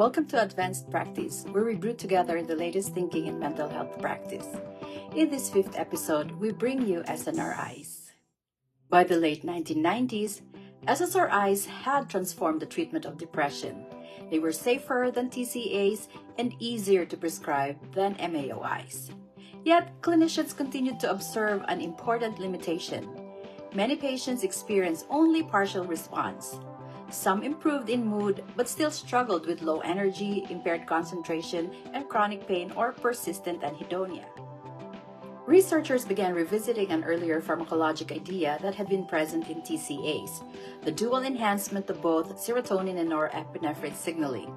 Welcome to Advanced Practice, where we brew together the latest thinking in mental health practice. In this fifth episode, we bring you SNRIs. By the late 1990s, SSRIs had transformed the treatment of depression. They were safer than TCAs and easier to prescribe than MAOIs. Yet, clinicians continued to observe an important limitation. Many patients experienced only partial response. Some improved in mood but still struggled with low energy, impaired concentration, and chronic pain or persistent anhedonia. Researchers began revisiting an earlier pharmacologic idea that had been present in TCAs, the dual enhancement of both serotonin and norepinephrine signaling.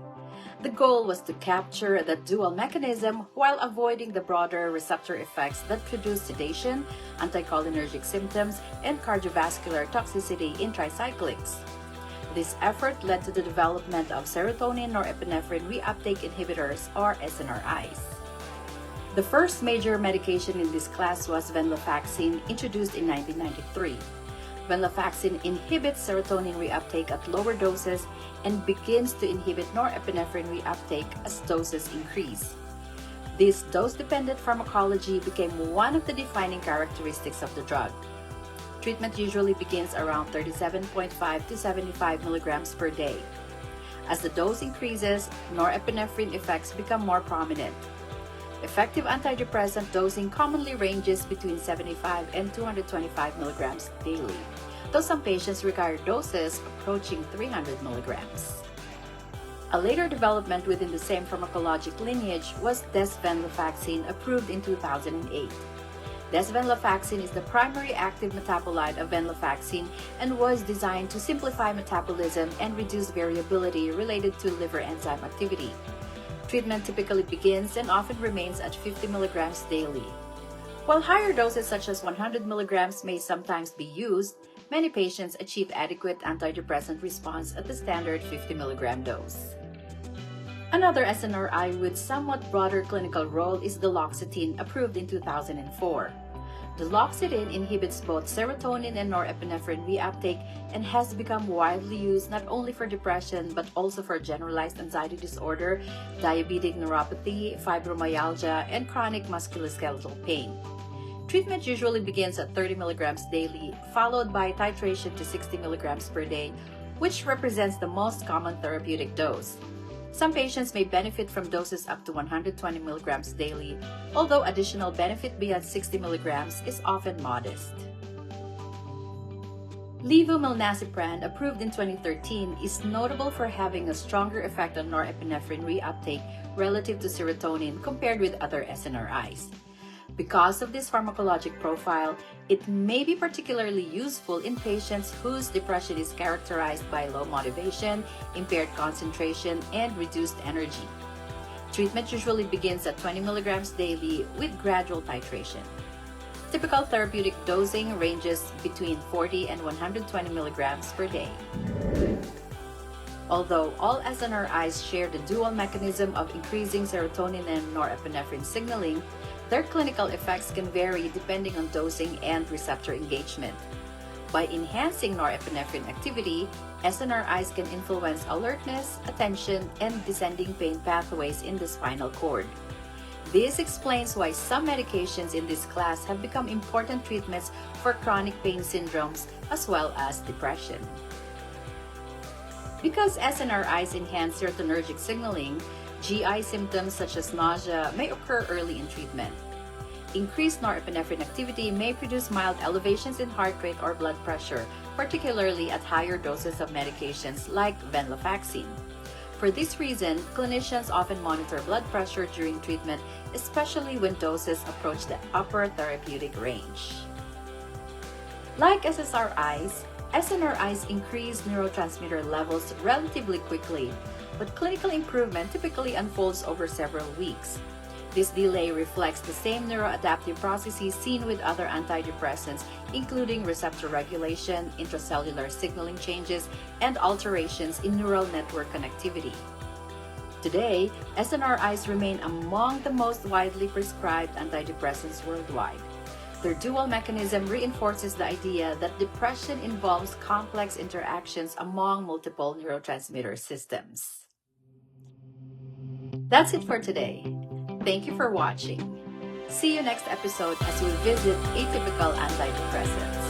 The goal was to capture that dual mechanism while avoiding the broader receptor effects that produce sedation, anticholinergic symptoms, and cardiovascular toxicity in tricyclics. This effort led to the development of Serotonin-Norepinephrine Reuptake inhibitors, or SNRIs. The first major medication in this class was venlafaxine, introduced in 1993. Venlafaxine inhibits serotonin reuptake at lower doses and begins to inhibit norepinephrine reuptake as doses increase. This dose-dependent pharmacology became one of the defining characteristics of the drug. Treatment usually begins around 37.5 to 75 milligrams per day. As the dose increases, norepinephrine effects become more prominent. Effective antidepressant dosing commonly ranges between 75 and 225 milligrams daily, though some patients require doses approaching 300 milligrams. A later development within the same pharmacologic lineage was desvenlafaxine, approved in 2008. Desvenlafaxine is the primary active metabolite of venlafaxine and was designed to simplify metabolism and reduce variability related to liver enzyme activity. Treatment typically begins and often remains at 50 milligrams daily. While higher doses such as 100 milligrams may sometimes be used, many patients achieve adequate antidepressant response at the standard 50 milligram dose. Another SNRI with somewhat broader clinical role is duloxetine, approved in 2004. Duloxetine inhibits both serotonin and norepinephrine reuptake and has become widely used not only for depression but also for generalized anxiety disorder, diabetic neuropathy, fibromyalgia, and chronic musculoskeletal pain. Treatment usually begins at 30 milligrams daily, followed by titration to 60 milligrams per day, which represents the most common therapeutic dose. Some patients may benefit from doses up to 120 milligrams daily, although additional benefit beyond 60 milligrams is often modest. Levomilnacipran, approved in 2013, is notable for having a stronger effect on norepinephrine reuptake relative to serotonin compared with other SNRIs. Because of this pharmacologic profile, it may be particularly useful in patients whose depression is characterized by low motivation, impaired concentration, and reduced energy. Treatment usually begins at 20 milligrams daily with gradual titration. Typical therapeutic dosing ranges between 40 and 120 milligrams per day. Although all SNRIs share the dual mechanism of increasing serotonin and norepinephrine signaling, their clinical effects can vary depending on dosing and receptor engagement. By enhancing norepinephrine activity, SNRIs can influence alertness, attention, and descending pain pathways in the spinal cord. This explains why some medications in this class have become important treatments for chronic pain syndromes as well as depression. Because SNRIs enhance serotonergic signaling, GI symptoms such as nausea may occur early in treatment. Increased norepinephrine activity may produce mild elevations in heart rate or blood pressure, particularly at higher doses of medications like venlafaxine. For this reason, clinicians often monitor blood pressure during treatment, especially when doses approach the upper therapeutic range. Like SSRIs, SNRIs increase neurotransmitter levels relatively quickly, but clinical improvement typically unfolds over several weeks. This delay reflects the same neuroadaptive processes seen with other antidepressants, including receptor regulation, intracellular signaling changes, and alterations in neural network connectivity. Today, SNRIs remain among the most widely prescribed antidepressants worldwide. Their dual mechanism reinforces the idea that depression involves complex interactions among multiple neurotransmitter systems. That's it for today. Thank you for watching. See you next episode as we visit atypical antidepressants.